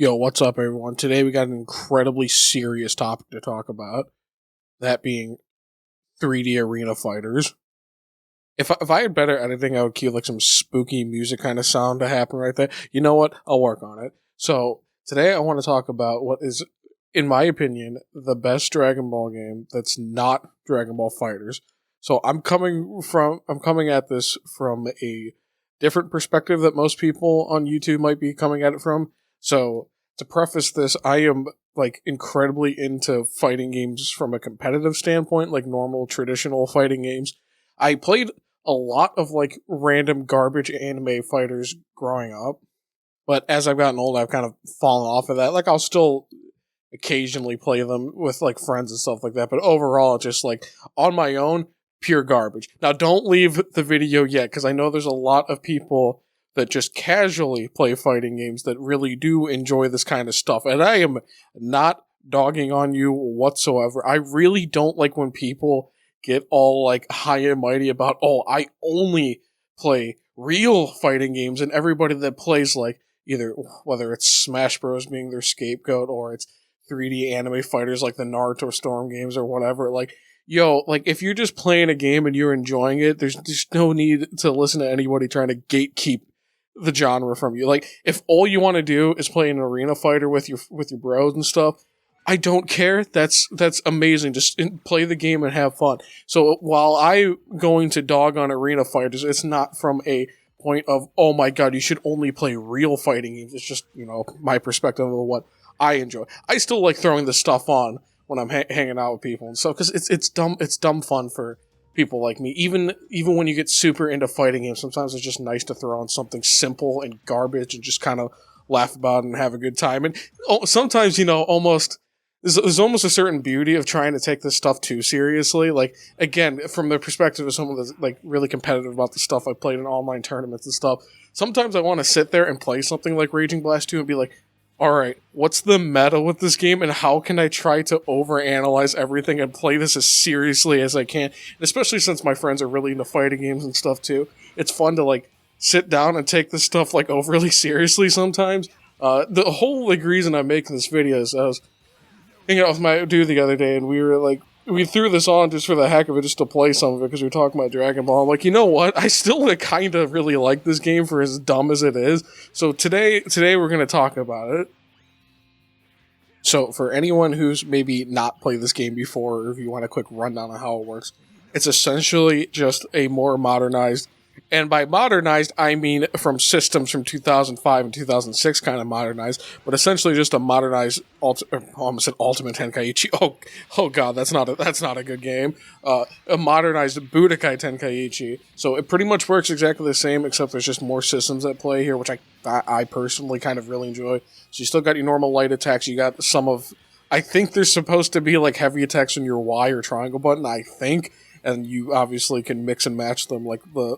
Yo, what's up, everyone? Today we got an incredibly serious topic to talk about. That being 3D arena fighters. If I had better editing, I would cue like some spooky music kind of sound to happen right there. You know what? I'll work on it. So today I want to talk about what is, in my opinion, the best Dragon Ball game that's not Dragon Ball Fighters. So I'm coming at this from a different perspective that most people on YouTube might be coming at it from. So to preface this, I am like incredibly into fighting games from a competitive standpoint, like normal traditional fighting games. I played a lot of like random garbage anime fighters growing up, but as I've gotten older, I've kind of fallen off of that. Like I'll still occasionally play them with like friends and stuff like that, but overall, it's just like on my own, pure garbage. Now, don't leave the video yet because I know there's a lot of people that just casually play fighting games that really do enjoy this kind of stuff, and I am not dogging on you whatsoever. I really don't like when people get all like high and mighty about, oh, I only play real fighting games, and everybody that plays like either whether it's Smash Bros being their scapegoat or it's 3D anime fighters like the Naruto Storm games or whatever, like yo, like if you're just playing a game and you're enjoying it, there's just no need to listen to anybody trying to gatekeep the genre from you. Like if all you want to do is play an arena fighter with your bros and stuff, I don't care. That's amazing. Just play the game and have fun. So while I'm going to dog on arena fighters, it's not from a point of, oh my god, you should only play real fighting games. It's just, my perspective of what I enjoy. I still like throwing this stuff on when I'm hanging out with people and stuff because it's dumb fun for people like me. Even when you get super into fighting games, sometimes it's just nice to throw on something simple and garbage and just kind of laugh about it and have a good time. And sometimes, almost there's almost a certain beauty of trying to take this stuff too seriously. Like, again, from the perspective of someone that's like really competitive about the stuff I played in online tournaments and stuff, sometimes I want to sit there and play something like Raging Blast 2 and be like, alright, what's the meta with this game and how can I try to overanalyze everything and play this as seriously as I can? And especially since my friends are really into fighting games and stuff too. It's fun to like sit down and take this stuff like overly seriously sometimes. The whole like reason I'm making this video is I was hanging out with my dude the other day and we threw this on just for the heck of it, just to play some of it because we were talking about Dragon Ball. I'm like, you know what? I still kind of really like this game for as dumb as it is. So today we're going to talk about it. So for anyone who's maybe not played this game before, or if you want a quick rundown on how it works, it's essentially just a more modernized, and by modernized, I mean from systems from 2005 and 2006 kind of modernized, but essentially just a modernized, almost an Ultimate Tenkaichi. Oh god, that's not a good game. A modernized Budokai Tenkaichi. So it pretty much works exactly the same, except there's just more systems at play here, which I personally kind of really enjoy. So you still got your normal light attacks, you got some of, I think there's supposed to be like heavy attacks on your Y or triangle button, I think, and you obviously can mix and match them like the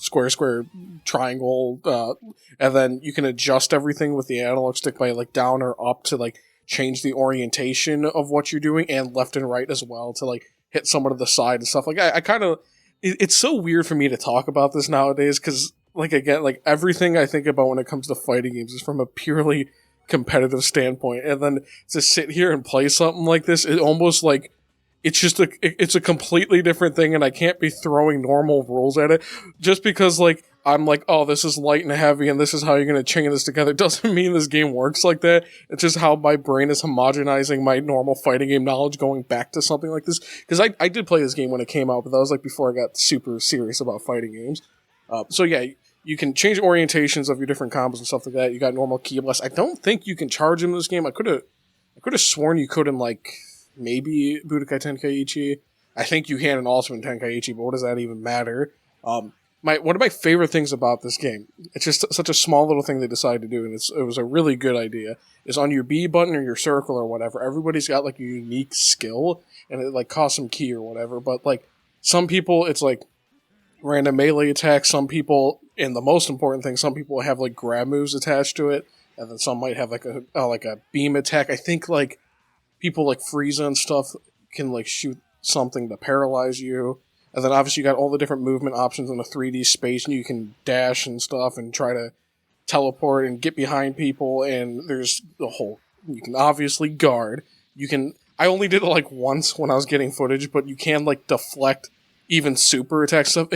square, triangle, and then you can adjust everything with the analog stick by like down or up to like change the orientation of what you're doing, and left and right as well to like hit someone to the side and stuff. Like I kind of, it's so weird for me to talk about this nowadays because like again, like everything I think about when it comes to fighting games is from a purely competitive standpoint, and then to sit here and play something like this, it almost like it's a completely different thing, and I can't be throwing normal rules at it just because like I'm like, oh, this is light and heavy and this is how you're gonna chain this together. Doesn't mean this game works like that. It's just how my brain is homogenizing my normal fighting game knowledge going back to something like this, because I did play this game when it came out, but that was like before I got super serious about fighting games. So yeah, you can change orientations of your different combos and stuff like that. You got normal ki blast. I don't think you can charge him in this game. I could have sworn you could in like maybe Budokai Tenkaichi. I think you can in Ultimate Tenkaichi, but what does that even matter? One of my favorite things about this game, it's just such a small little thing they decided to do, and it was a really good idea, is on your B button or your circle or whatever, everybody's got like a unique skill, and it like costs some ki or whatever, but like some people it's like random melee attacks, some people, and the most important thing, some people have like grab moves attached to it, and then some might have like a beam attack. I think like people like Frieza and stuff can like shoot something to paralyze you. And then obviously you got all the different movement options in a 3D space, and you can dash and stuff and try to teleport and get behind people, and there's the whole, you can obviously guard, you can, I only did it like once when I was getting footage, but you can like deflect even super attacks stuff.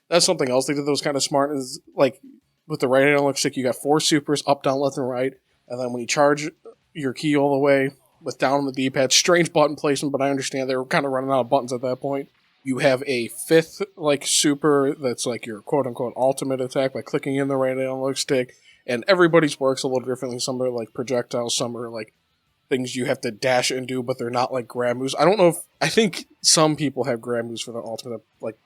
That's something else they did that was kind of smart, is like with the right analog stick you got 4 supers, up, down, left, and right, and then when you charge your key all the way with down on the D-pad, strange button placement, but I understand they were kind of running out of buttons at that point. You have a 5th like super that's like your quote-unquote ultimate attack by clicking in the right analog stick, and everybody's works a little differently. Some are like projectiles, some are like things you have to dash and do, but they're not like grab moves. I don't know if, I think some people have grab moves for the ultimate, like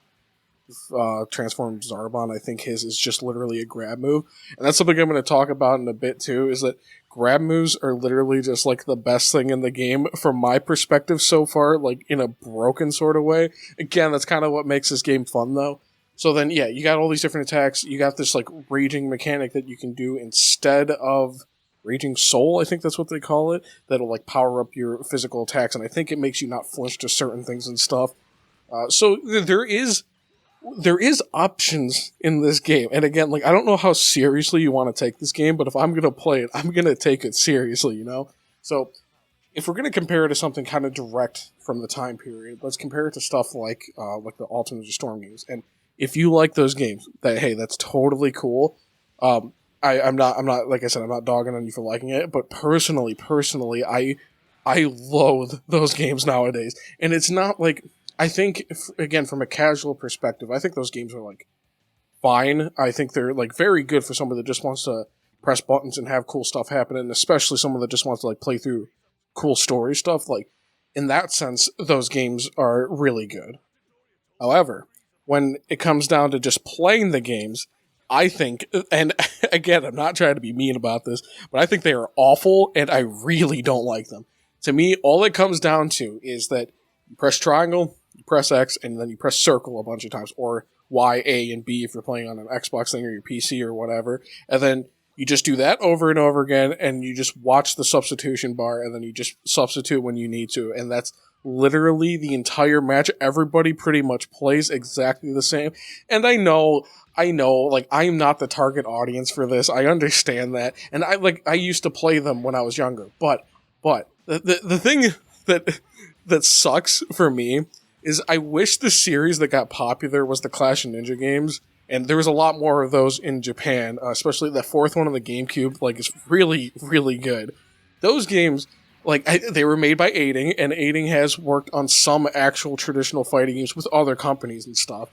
transformed Zarbon. I think his is just literally a grab move, and that's something I'm going to talk about in a bit too, is that grab moves are literally just like the best thing in the game from my perspective so far, like in a broken sort of way. Again, that's kind of what makes this game fun though. So then, yeah, you got all these different attacks. You got this like raging mechanic that you can do instead of Raging Soul, I think that's what they call it, that'll like power up your physical attacks, and I think it makes you not flinch to certain things and stuff. So there is options in this game, and again, like, I don't know how seriously you want to take this game, but if I'm gonna play it, I'm gonna take it seriously, you know. So if we're gonna compare it to something kind of direct from the time period, let's compare it to stuff like the Ultimate Storm games. And if you like those games, that's totally cool. I'm not like I said, I'm not dogging on you for liking it, but personally, I loathe those games nowadays, and it's not like, I think, again, from a casual perspective, I think those games are, like, fine. I think they're, like, very good for someone that just wants to press buttons and have cool stuff happen, and especially someone that just wants to, like, play through cool story stuff. Like, in that sense, those games are really good. However, when it comes down to just playing the games, I think, and again, I'm not trying to be mean about this, but I think they are awful, and I really don't like them. To me, all it comes down to is that you press triangle, you press X, and then you press circle a bunch of times, or Y, A, and B if you're playing on an Xbox thing or your PC or whatever, and then you just do that over and over again, and you just watch the substitution bar, and then you just substitute when you need to, and that's literally the entire match. Everybody pretty much plays exactly the same, and I know, like, I'm not the target audience for this, I understand that, and I used to play them when I was younger, but the thing that sucks for me is I wish the series that got popular was the Clash of Ninja games, and there was a lot more of those in Japan, especially the 4th one on the GameCube, like, is really, really good. Those games, like, they were made by Aiding, and Aiding has worked on some actual traditional fighting games with other companies and stuff.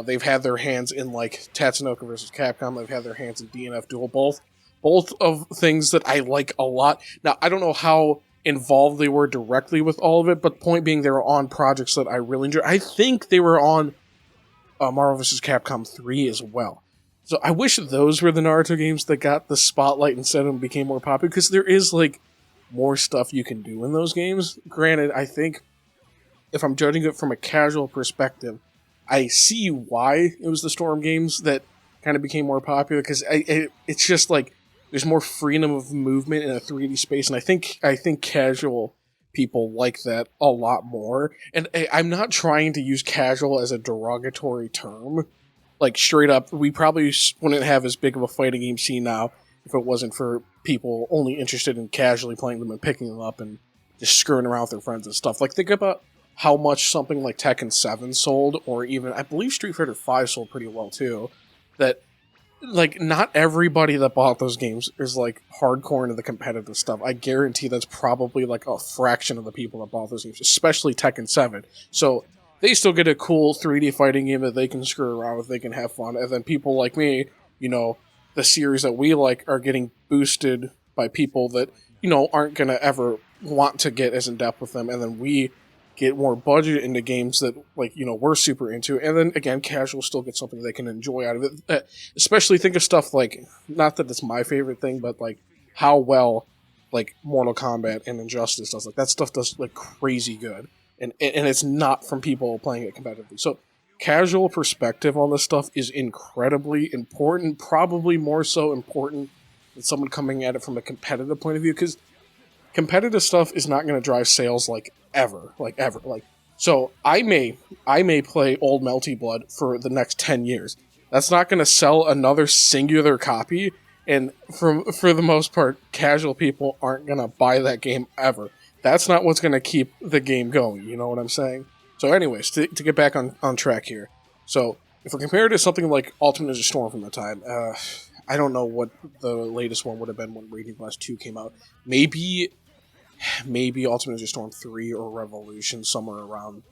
They've had their hands in, like, Tatsunoko vs. Capcom, they've had their hands in DNF Duel, both of things that I like a lot. Now, I don't know how involved they were directly with all of it, but the point being, they were on projects that I really enjoy. I think they were on Marvel vs. Capcom 3 as well. So I wish those were the Naruto games that got the spotlight instead and became more popular, because there is, like, more stuff you can do in those games. Granted, I think if I'm judging it from a casual perspective, I see why it was the Storm games that kind of became more popular, because it's just like there's more freedom of movement in a 3D space, and I think casual people like that a lot more. And I'm not trying to use casual as a derogatory term. Like, straight up, we probably wouldn't have as big of a fighting game scene now if it wasn't for people only interested in casually playing them and picking them up and just screwing around with their friends and stuff. Like, think about how much something like Tekken 7 sold, or even, I believe Street Fighter 5 sold pretty well too. That, like, not everybody that bought those games is, like, hardcore into the competitive stuff. I guarantee that's probably, like, a fraction of the people that bought those games, especially Tekken 7. So they still get a cool 3D fighting game that they can screw around with, they can have fun, and then people like me, you know, the series that we like are getting boosted by people that, you know, aren't going to ever want to get as in-depth with them, and then we get more budget into games that, like, you know, we're super into, and then, again, casual still get something they can enjoy out of it. Especially think of stuff like, not that it's my favorite thing, but, like, how well, like, Mortal Kombat and Injustice does. Like, that stuff does, like, crazy good, and it's not from people playing it competitively. So, casual perspective on this stuff is incredibly important, probably more so important than someone coming at it from a competitive point of view, because competitive stuff is not going to drive sales, like, ever. So I may play Old Melty Blood for the next 10 years. That's not going to sell another singular copy And for the most part, casual people aren't going to buy that game ever. That's not what's going to keep the game going, you know what I'm saying? So anyways, to get back on track here. So if we're compared to something like Ultimate Ninja Storm from the time, I don't know what the latest one would have been when Raging Blast 2 came out. Maybe Ultimate Ninja Storm 3 or Revolution, somewhere around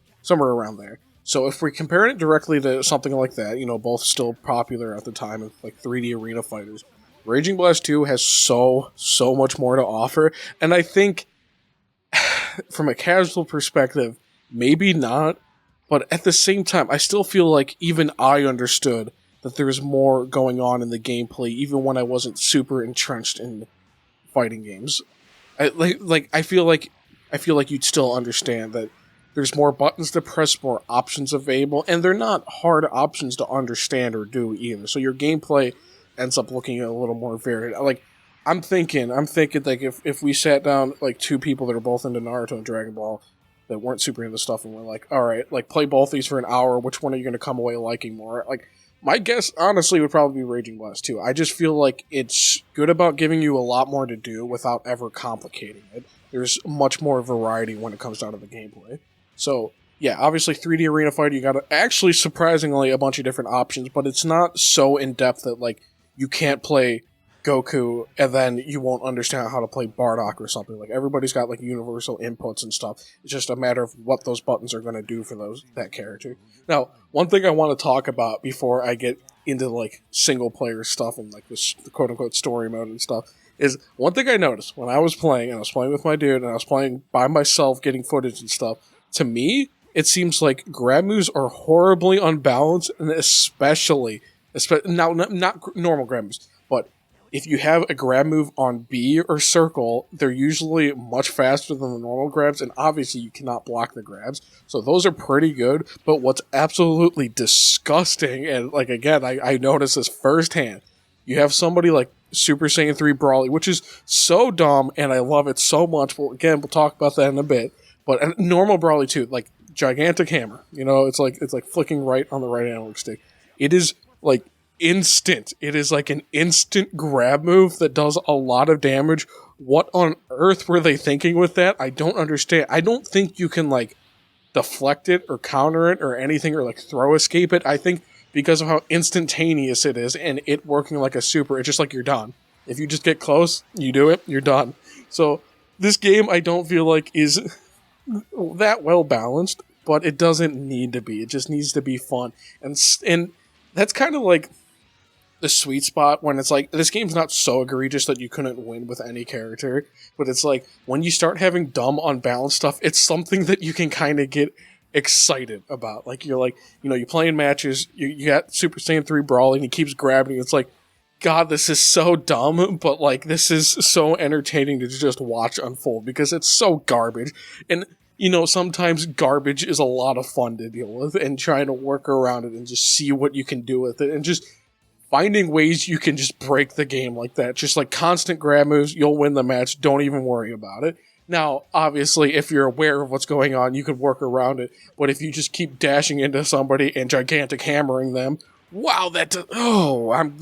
there. So if we compare it directly to something like that, you know, both still popular at the time, of like 3D arena fighters, Raging Blast 2 has so much more to offer, and I think from a casual perspective, maybe not, but at the same time, I still feel like even I understood that there's more going on in the gameplay, even when I wasn't super entrenched in fighting games. I feel like you'd still understand that there's more buttons to press, more options available, and they're not hard options to understand or do either. So your gameplay ends up looking a little more varied. Like I'm thinking like if we sat down like two people that are both into Naruto and Dragon Ball that weren't super into stuff, and we're like, all right, like play both these for an hour. Which one are you going to come away liking more? Like my guess, honestly, would probably be Raging Blast 2. I just feel like it's good about giving you a lot more to do without ever complicating it. There's much more variety when it comes down to the gameplay. So, yeah, obviously 3D Arena Fighter, you got actually surprisingly a bunch of different options, but it's not so in-depth that, like, you can't play Goku and then you won't understand how to play Bardock or something. Like, everybody's got, like, universal inputs and stuff. It's just a matter of what those buttons are going to do for that character. Now, one thing I want to talk about before I get into, like, single-player stuff and, like, this quote-unquote story mode and stuff is one thing I noticed when I was playing, and I was playing with my dude, and I was playing by myself, getting footage and stuff. To me, it seems like grab moves are horribly unbalanced, and especially now, not normal grab moves, but if you have a grab move on B or circle, they're usually much faster than the normal grabs, and obviously you cannot block the grabs, so those are pretty good. But what's absolutely disgusting, and like again, I noticed this firsthand, you have somebody like Super Saiyan 3 Brawly, which is so dumb, and I love it so much, but again, we'll talk about that in a bit. But normal Brawly too, like gigantic hammer, you know, it's like flicking right on the right analog stick. It is like instant. It is like an instant grab move that does a lot of damage. What on earth were they thinking with that? I don't understand. I don't think you can like deflect it or counter it or anything or like throw escape it. I think because of how instantaneous it is and it working like a super, it's just like you're done. If you just get close, you do it, you're done. So this game I don't feel like is that well balanced, but it doesn't need to be. It just needs to be fun, and that's kind of like the sweet spot when it's like this game's not so egregious that you couldn't win with any character, but it's like when you start having dumb unbalanced stuff, it's something that you can kind of get excited about. Like you're like, you know, you play in matches, you got Super Saiyan 3 Brawling, and he keeps grabbing you. It's like, God, this is so dumb, but like this is so entertaining to just watch unfold because it's so garbage. And you know, sometimes garbage is a lot of fun to deal with, and trying to work around it and just see what you can do with it, and just finding ways you can just break the game like that. Just like constant grab moves, you'll win the match. Don't even worry about it. Now, obviously, if you're aware of what's going on, you could work around it. But if you just keep dashing into somebody and gigantic hammering them, wow, I'm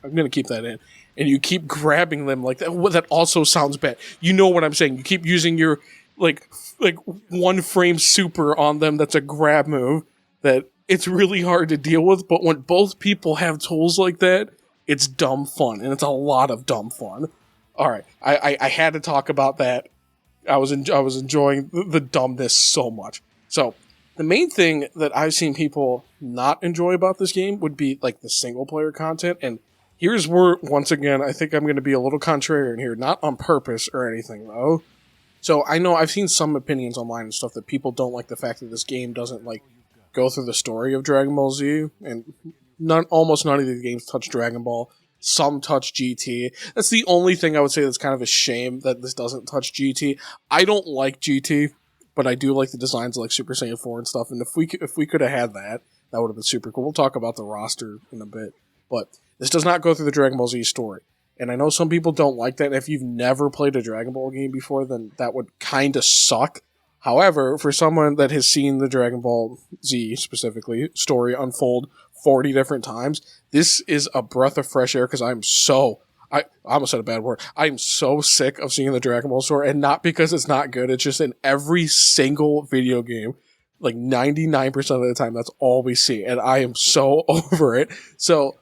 going to keep that in. And you keep grabbing them like that. Well, that also sounds bad. You know what I'm saying. You keep using your, like one frame super on them that's a grab move that it's really hard to deal with. But when both people have tools like that, it's dumb fun. And it's a lot of dumb fun. All right, I had to talk about that. I was enjoying the dumbness so much. So the main thing that I've seen people not enjoy about this game would be like the single player content. And here's where, once again, I think I'm going to be a little contrarian here, not on purpose or anything though. So I know I've seen some opinions online and stuff that people don't like the fact that this game doesn't like go through the story of Dragon Ball Z, and almost none of these games touch Dragon Ball. Some touch GT. That's the only thing I would say that's kind of a shame that this doesn't touch GT. I don't like GT, but I do like the designs of like Super Saiyan 4 and stuff, and if we could have had that, that would have been super cool. We'll talk about the roster in a bit, but this does not go through the Dragon Ball Z story. And I know some people don't like that, and if you've never played a Dragon Ball game before, then that would kind of suck. However, for someone that has seen the Dragon Ball Z, specifically, story unfold 40 different times. This is a breath of fresh air because I almost said a bad word. I'm so sick of seeing the Dragon Ball story, and not because it's not good. It's just in every single video game, like 99% of the time, that's all we see, and I am so over it. So,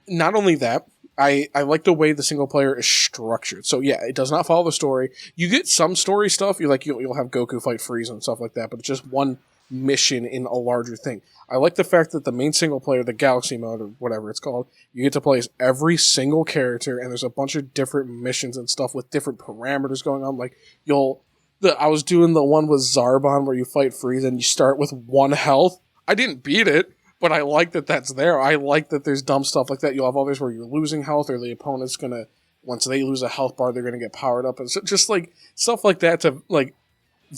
not only that, I like the way the single player is structured. So yeah, it does not follow the story. You get some story stuff. You'll have Goku fight Frieza and stuff like that, but it's just one mission in a larger thing. I like the fact that the main single player, the Galaxy mode or whatever it's called, you get to play as every single character, and there's a bunch of different missions and stuff with different parameters going on. Like I was doing the one with Zarbon where you fight Frieza and you start with 1 health. I didn't beat it, but I like that that's there. I like that there's dumb stuff like that. You'll have others where you're losing health, or the opponent's gonna, once they lose a health bar, they're gonna get powered up, and so just like stuff like that to like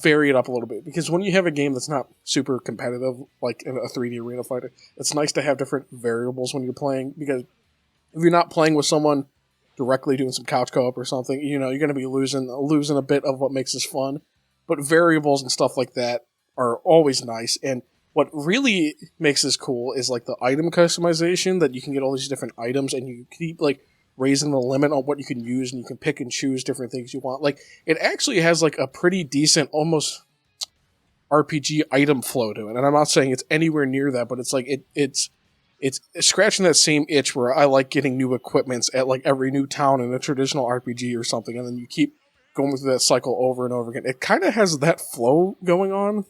vary it up a little bit. Because when you have a game that's not super competitive, like in a 3D arena fighter, it's nice to have different variables when you're playing. Because if you're not playing with someone directly doing some couch co-op or something, you're going to be losing a bit of what makes this fun. But variables and stuff like that are always nice. And what really makes this cool is like the item customization, that you can get all these different items and you keep like raising the limit on what you can use, and you can pick and choose different things you want. Like, it actually has like a pretty decent, almost RPG item flow to it. And I'm not saying it's anywhere near that, but it's like it's scratching that same itch where I like getting new equipments at like every new town in a traditional RPG or something, and then you keep going through that cycle over and over again. It kind of has that flow going on.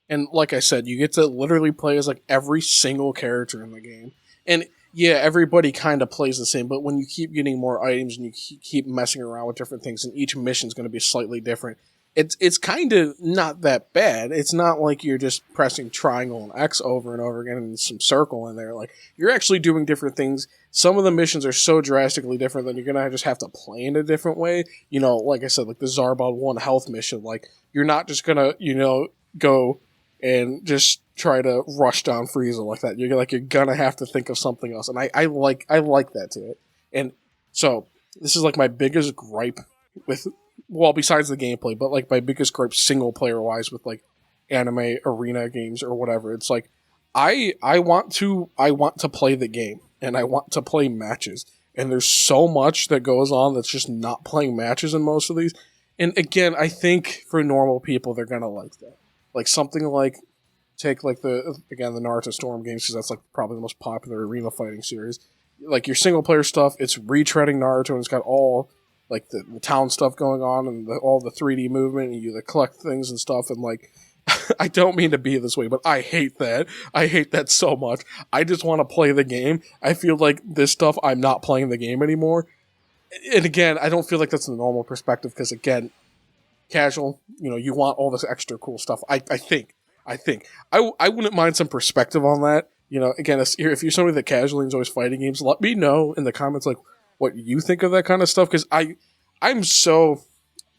And like I said, you get to literally play as like every single character in the game. And yeah, everybody kind of plays the same, but when you keep getting more items and you keep messing around with different things, and each mission's going to be slightly different, it's kind of not that bad. It's not like you're just pressing triangle and X over and over again and some circle in there. Like, you're actually doing different things. Some of the missions are so drastically different that you're going to just have to play in a different way. Like I said, like the Zarbon 1 health mission, like, you're not just going to, go and just try to rush down Frieza like that. You're gonna have to think of something else, and I like that to it. And so this is like my biggest gripe with, well, besides the gameplay, but like my biggest gripe single player wise with like anime arena games or whatever. It's like I want to play the game, and I want to play matches, and there's so much that goes on that's just not playing matches in most of these. And again, I think for normal people, they're gonna like that. Like something like, take like the Naruto Storm games, because that's like probably the most popular arena fighting series. Like your single player stuff, it's retreading Naruto, and it's got all like the town stuff going on, and all the 3D movement, and you collect things and stuff. And like, I don't mean to be this way, but I hate that. I hate that so much. I just want to play the game. I feel like this stuff, I'm not playing the game anymore. And again, I don't feel like that's the normal perspective, because again, casual, you want all this extra cool stuff. I think I wouldn't mind some perspective on that. Again, if you're somebody that casually enjoys fighting games, let me know in the comments like what you think of that kind of stuff, because I'm so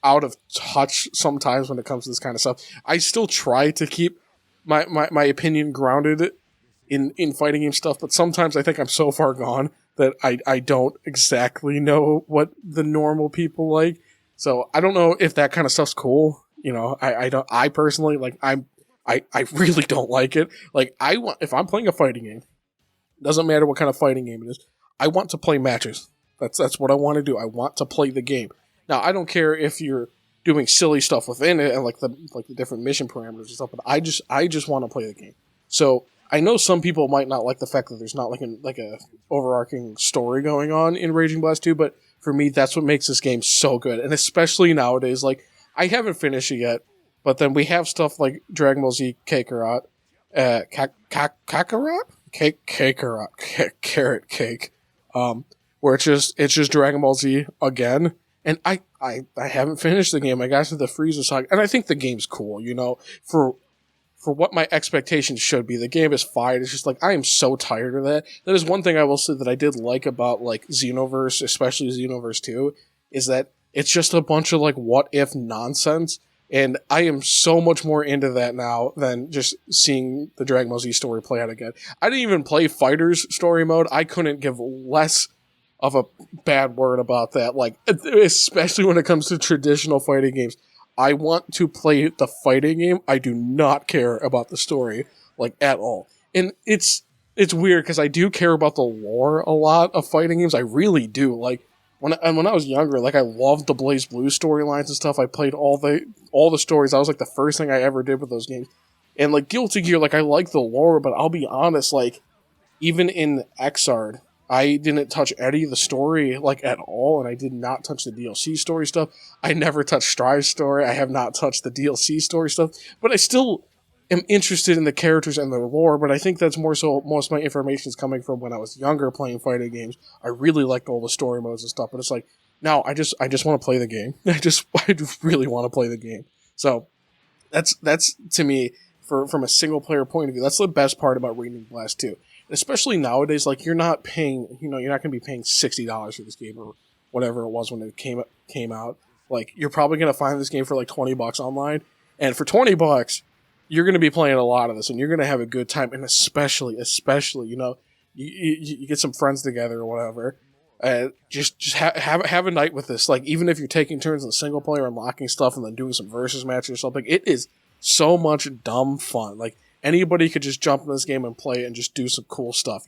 out of touch sometimes when it comes to this kind of stuff. I still try to keep my opinion grounded in fighting game stuff, but sometimes I think I'm so far gone that I don't exactly know what the normal people like. So I don't know if that kind of stuff's cool. I personally, like, I really don't like it. Like, if I'm playing a fighting game, doesn't matter what kind of fighting game it is, I want to play matches. That's what I want to do. I want to play the game. Now, I don't care if you're doing silly stuff within it and like the different mission parameters and stuff, but I just want to play the game. So I know some people might not like the fact that there's not like a overarching story going on in Raging Blast 2, but for me, that's what makes this game so good. And especially nowadays, like, I haven't finished it yet, but then we have stuff like Dragon Ball Z Kakarot, Carrot Cake, where it's just Dragon Ball Z again. And I haven't finished the game. I got to the Frieza saga, and I think the game's cool, for what my expectations should be. The game is fine. It's just like, I am so tired of that. That is one thing I will say that I did like about like Xenoverse, especially Xenoverse 2, is that it's just a bunch of like what if nonsense. And I am so much more into that now than just seeing the Dragon Ball Z story play out again. I didn't even play FighterZ story mode. I couldn't give less of a bad word about that. Like, especially when it comes to traditional fighting games. I want to play the fighting game. I do not care about the story, like, at all. And it's weird because I do care about the lore a lot of fighting games. I really do. Like when I was younger, like I loved the Blaze Blue storylines and stuff. I played all the stories. That was like the first thing I ever did with those games. And like Guilty Gear, like I like the lore, but I'll be honest, like even in Xrd, I didn't touch any of the story like at all, and I did not touch the DLC story stuff. I never touched Strive's story. I have not touched the DLC story stuff, but I still am interested in the characters and the lore. But I think that's more so most of my information is coming from when I was younger playing fighting games. I really liked all the story modes and stuff, but it's like now I just want to play the game. I just really want to play the game. So that's to me from a single player point of view, that's the best part about Raging Blast 2. Especially nowadays, like you're not paying, you're not going to be paying $60 for this game or whatever it was when it came out. Like you're probably going to find this game for like $20 online, and for $20, you're going to be playing a lot of this, and you're going to have a good time. And especially, you get some friends together or whatever. Just have a night with this. Like even if you're taking turns in single player, unlocking stuff, and then doing some versus matches or something, it is so much dumb fun. Like anybody could just jump in this game and play and just do some cool stuff,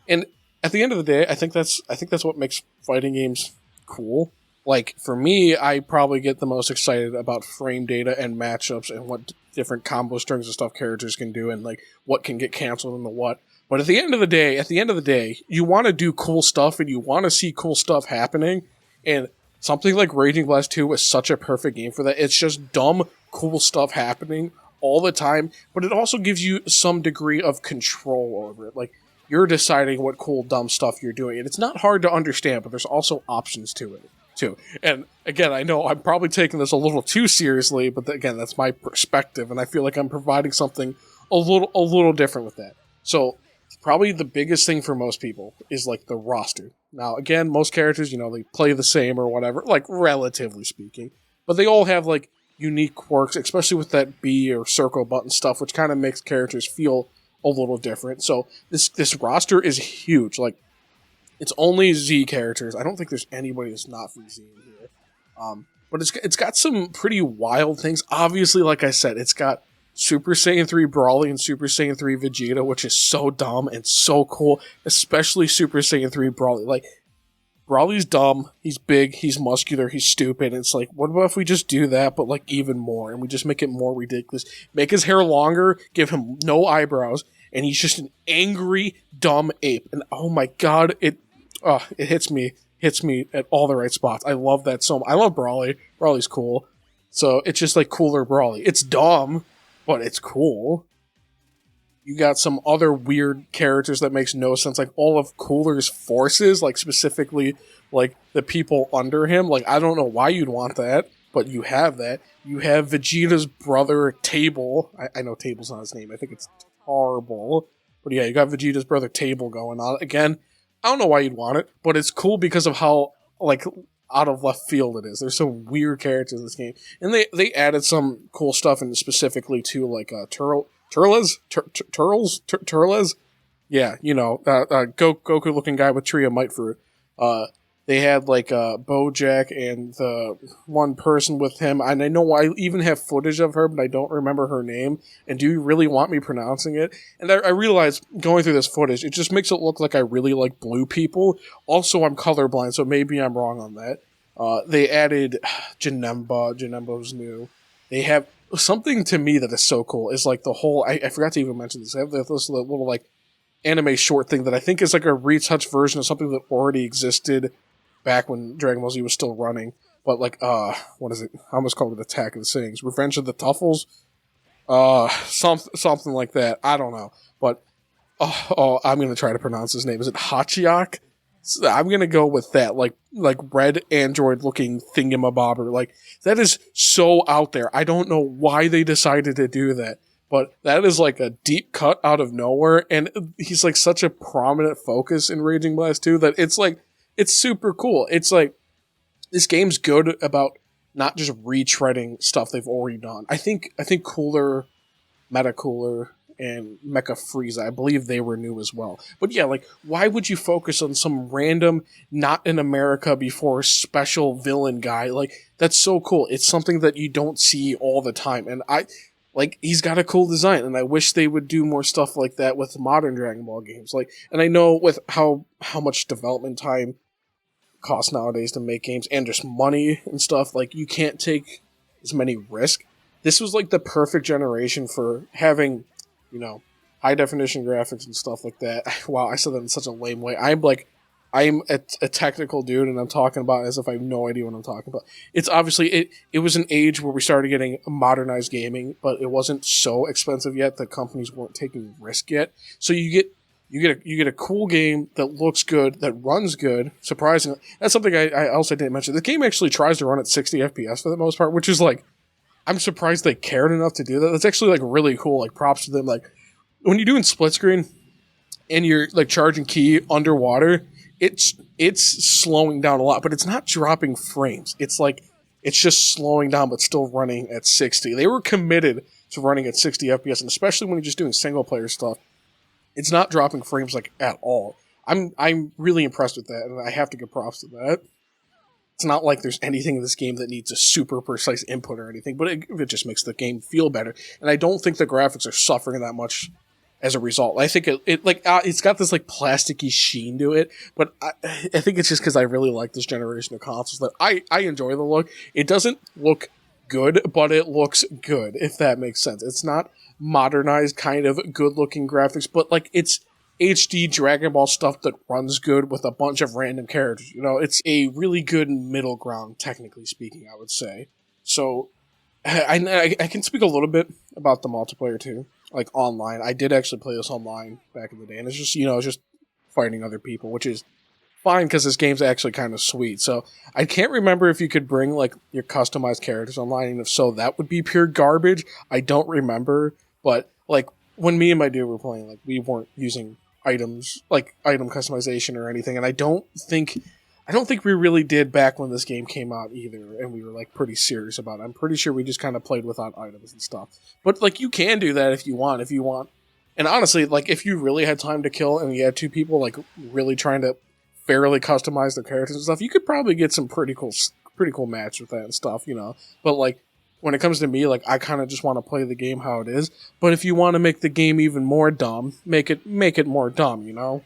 And at the end of the day, I think that's what makes fighting games cool. Like for me, I probably get the most excited about frame data and matchups and what different combo strings and stuff characters can do and like what can get canceled and the what. But at the end of the day, you want to do cool stuff and you want to see cool stuff happening. And something like Raging Blast 2 is such a perfect game for that. It's just dumb, cool stuff happening all the time, but it also gives you some degree of control over it. Like, you're deciding what cool, dumb stuff you're doing. And it's not hard to understand, but there's also options to it, too. And, again, I know I'm probably taking this a little too seriously, but again, that's my perspective, and I feel like I'm providing something a little different with that. So, probably the biggest thing for most people is, like, the roster. Now, again, most characters, they play the same or whatever, like, relatively speaking. But they all have, like, unique quirks, especially with that B or circle button stuff, which kind of makes characters feel a little different. So this roster is huge. Like, it's only Z characters. I don't think there's anybody that's not from Z in here. But it's got some pretty wild things. Obviously, like I said, it's got Super Saiyan 3 Brawly and Super Saiyan 3 Vegeta, which is so dumb and so cool, especially Super Saiyan 3 Brawly. Like, Brawly's dumb, he's big, he's muscular, he's stupid. It's like, what about if we just do that, but like even more, and we just make it more ridiculous? Make his hair longer, give him no eyebrows, and he's just an angry, dumb ape. And oh my god, it hits me at all the right spots. I love that so much. I love Brawly. Brawly's cool. So it's just like cooler Brawly. It's dumb, but it's cool. You got some other weird characters that makes no sense, like all of Cooler's forces, like specifically like the people under him. Like, I don't know why you'd want that, but you have that. You have Vegeta's brother, Table. I know Table's not his name. I think it's Tarbell. But yeah, you got Vegeta's brother, Table, going on. Again, I don't know why you'd want it, but it's cool because of how, like, out of left field it is. There's some weird characters in this game. And they added some cool stuff, and specifically to, like, Turles? Yeah, Goku looking guy with Tree of Might Fruit. They had like Bojack and the one person with him. And I know I even have footage of her, but I don't remember her name. And do you really want me pronouncing it? And I realized going through this footage, it just makes it look like I really like blue people. Also, I'm colorblind, so maybe I'm wrong on that. They added Janemba. Janemba's new. They have something to me that is so cool is like the whole, I forgot to even mention this. I have this little like anime short thing that I think is like a retouch version of something that already existed back when Dragon Ball Z was still running. But like, what is it? I almost called it Attack of the Saiyans. Revenge of the Tuffles? Something like that. I don't know. But, I'm going to try to pronounce his name. Is it Hachiak? I'm gonna go with that, like red android looking thingamabobber. Like, that is so out there. I don't know why they decided to do that, but that is like a deep cut out of nowhere, and he's like such a prominent focus in Raging Blast 2 that it's like, it's super cool. It's like, this game's good about not just retreading stuff they've already done. I think Cooler, Metacooler, and Mecha Frieza, I believe they were new as well. But yeah, like, why would you focus on some random, not in America before special villain guy? Like, that's so cool. It's something that you don't see all the time. And like he's got a cool design, and I wish they would do more stuff like that with modern Dragon Ball games. Like, and I know with how much development time costs nowadays to make games and just money and stuff, like you can't take as many risks. This was like the perfect generation for having, you know, high definition graphics and stuff like that. Wow, I said that in such a lame way. I'm a technical dude, and I'm talking about it as if I have no idea what I'm talking about. It's obviously it was an age where we started getting modernized gaming, but it wasn't so expensive yet that companies weren't taking risk yet. So you get a cool game that looks good, that runs good. Surprisingly, that's something I also didn't mention. The game actually tries to run at 60 FPS for the most part, which is like, I'm surprised they cared enough to do that. That's actually like really cool. Like, props to them. Like, when you're doing split screen and you're like charging key underwater, it's slowing down a lot, but it's not dropping frames. It's like, it's just slowing down, but still running at 60. They were committed to running at 60 FPS, and especially when you're just doing single player stuff, it's not dropping frames like at all. I'm really impressed with that, and I have to give props to that. It's not like there's anything in this game that needs a super precise input or anything, but it just makes the game feel better. And I don't think the graphics are suffering that much as a result. I think it's got this like plasticky sheen to it, but I think it's just because I really like this generation of consoles that I enjoy the look. It doesn't look good, but it looks good, if that makes sense. It's not modernized kind of good looking graphics, but like it's HD Dragon Ball stuff that runs good with a bunch of random characters. You know, it's a really good middle ground, technically speaking, I would say. So I can speak a little bit about the multiplayer too, like online. I did actually play this online back in the day, and it's just, you know, it's just fighting other people, which is fine because this game's actually kind of sweet. So I can't remember if you could bring like your customized characters online, and if so, that would be pure garbage. I don't remember, but like when me and my dude were playing, like we weren't using items like item customization or anything, and I don't think we really did back when this game came out either, and we were like pretty serious about it. I'm pretty sure we just kind of played without items and stuff. But like you can do that if you want. And honestly, like if you really had time to kill and you had two people like really trying to fairly customize their characters and stuff, you could probably get some pretty cool match with that and stuff, you know. But like when it comes to me, like I kind of just want to play the game how it is. But if you want to make the game even more dumb, make it more dumb, you know.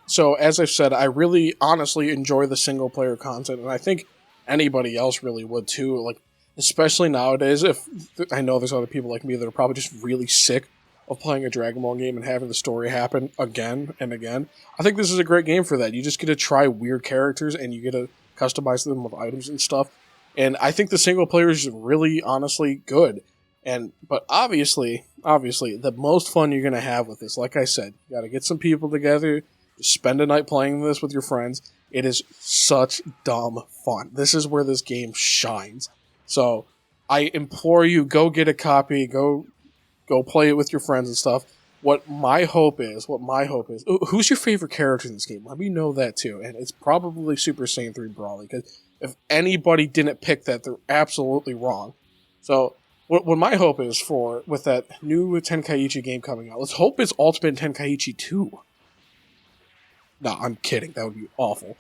So as I've said, I really honestly enjoy the single player content, and I think anybody else really would too. Like especially nowadays, if I know there's other people like me that are probably just really sick of playing a Dragon Ball game and having the story happen again and again. I think this is a great game for that. You just get to try weird characters and you get to customize them with items and stuff. And I think the single player is really, honestly good. But obviously, the most fun you're gonna have with this, like I said, you gotta get some people together, just spend a night playing this with your friends. It is such dumb fun. This is where this game shines. So I implore you, go get a copy, go play it with your friends and stuff. What my hope is, who's your favorite character in this game? Let me know that too. And it's probably Super Saiyan 3 Brawly, because if anybody didn't pick that, they're absolutely wrong. So what my hope is with that new Tenkaichi game coming out, let's hope it's Ultimate Tenkaichi 2. No, I'm kidding. That would be awful.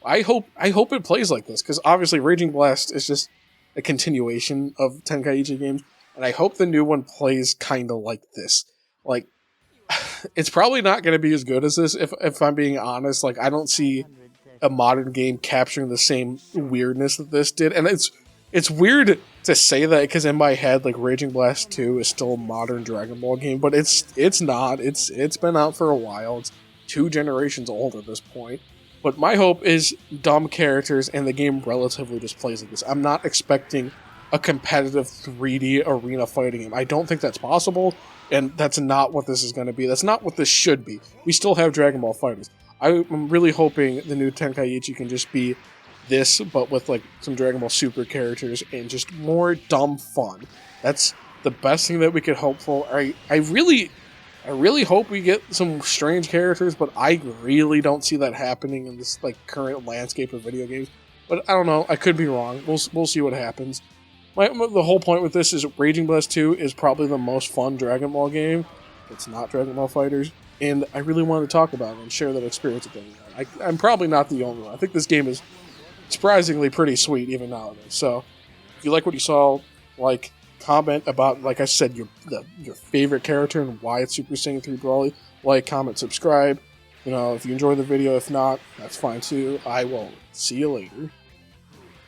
I hope it plays like this, because obviously Raging Blast is just a continuation of Tenkaichi games, and I hope the new one plays kind of like this. Like, it's probably not going to be as good as this, if I'm being honest. Like, I don't see a modern game capturing the same weirdness that this did, and it's weird to say that, because in my head, like, Raging Blast 2 is still a modern Dragon Ball game, but it's not. It's been out for a while. It's 2 generations old at this point. But my hope is dumb characters and the game relatively just plays like this. I'm not expecting a competitive 3D arena fighting game. I don't think that's possible, and that's not what this is going to be. That's not what this should be. We still have Dragon Ball FighterZ. I'm really hoping the new Tenkaichi can just be this, but with like some Dragon Ball Super characters and just more dumb fun. That's the best thing that we could hope for. I really hope we get some strange characters, but I really don't see that happening in this like current landscape of video games. But I don't know. I could be wrong. We'll see what happens. The whole point with this is Raging Blast 2 is probably the most fun Dragon Ball game. It's not Dragon Ball FighterZ, and I really want to talk about it and share that experience with everyone. I'm probably not the only one. I think this game is surprisingly pretty sweet even nowadays. So if you like what you saw, like, comment about, like I said, your favorite character and why it's Super Saiyan 3 Brawly. Like, comment, subscribe. You know, if you enjoy the video, if not, that's fine too. I will see you later.